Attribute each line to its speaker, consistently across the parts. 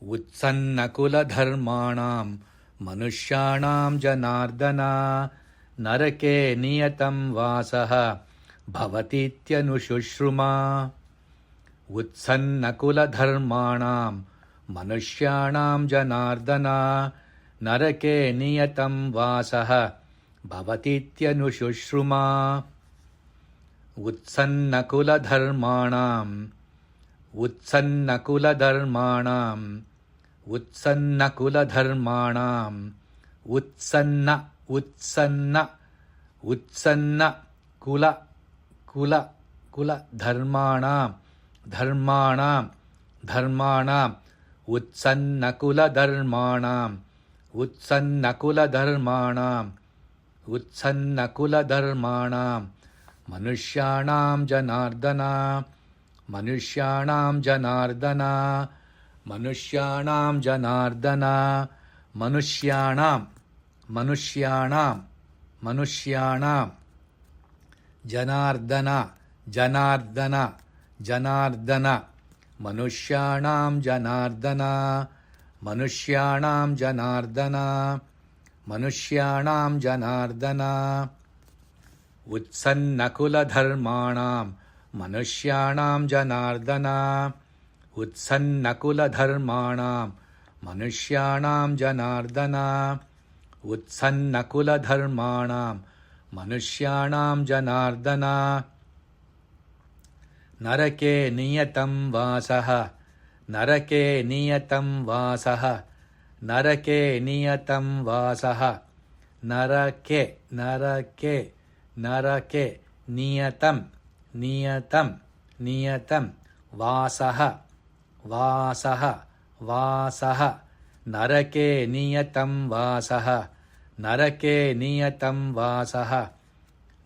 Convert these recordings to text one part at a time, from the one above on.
Speaker 1: उत्सन्नकुलधर्माणां मनुष्याणां जनार्दन नरके नियतं वासः भवतीत्यनुशुश्रुमा। उत्सन्नकुलधर्माणां मनुष्याणां जनार्दन नरके नियतं वासः भवतीत्यनुशुश्रुमा। उत्सन्नकुलधर्माणाम् उत्सन्नकुलधर्माणाम् उत्सन्नकुलधर्माणाम् धर्माणाम् उत्सन्नकुलधर्माणाम् मनुष्याणां जनार्दन मनुष्याणां जनार्दन मनुष्याणां जनार्दन मनुष्याणां जनार्दन जनार्दन जनार्दन मनुष्याणां जनार्दन मनुष्याणां जनार्दन मनुष्याणां जनार्दन उत्सन्नकुलधर्माणां मनुष्याणां जनार्दन उत्सन्नकुलधर्माणां मनुष्याणां जनार्दन उत्सन्नकुलधर्माणां मनुष्याणां जनार्दन नरके नियतं वासः नरके नियतं वासः नरके नियतं वासः नरके नरके नरके नियतं नियतं नियतं वासः वासः वासः नरके नियतं वासः नरके नियतं वासः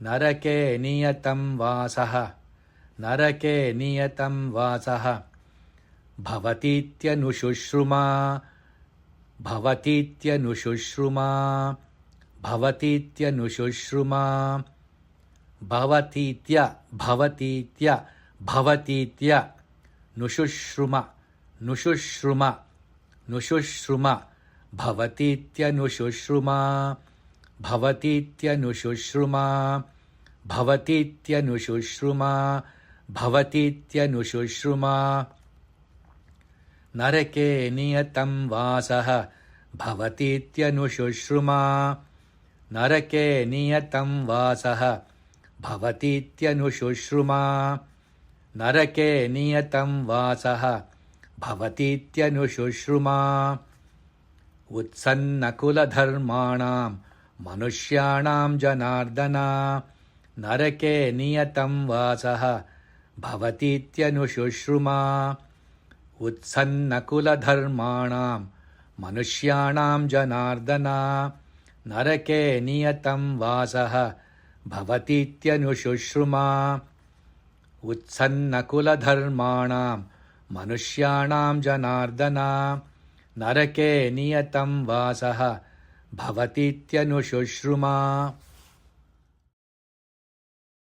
Speaker 1: नरके नियतं वासः नरके नियतं वासः भवतीत्यनुशुश्रुमा भवतीत्यनुशुश्रुमा भवतीत्यनुशुश्रुमा भवतीत्य भवतीत्य भवतीत्य नुशुश्रुम नुशुश्रुम नुशुश्रुम भवतीत्यनुशुश्रुमा भवतीत्यनुशुश्रुमा भवतीत्यनुशुश्रुमा भवतीत्यनुशुश्रुमा नरके नियतं वासः भवतीत्यनुशुश्रुमा नरके नियतं वासः भवतीत्यनुशुश्रुमा नरके नियतं वासः भवतीत्यनुशुश्रुमा उत्सन्नकुलधर्माणां मनुष्याणां जनार्दन नरके नियतं वासः भवतीत्यनुशुश्रुमा उत्सन्नकुलधर्माणां मनुष्याणां जनार्दन नरके नियतं वासः भवतीत्यनुशुश्रुमा उत्सन्नकुलधर्माणां मनुष्याणां जनार्दन नरके नियतं वासः भवतीत्यनुशुश्रुमा।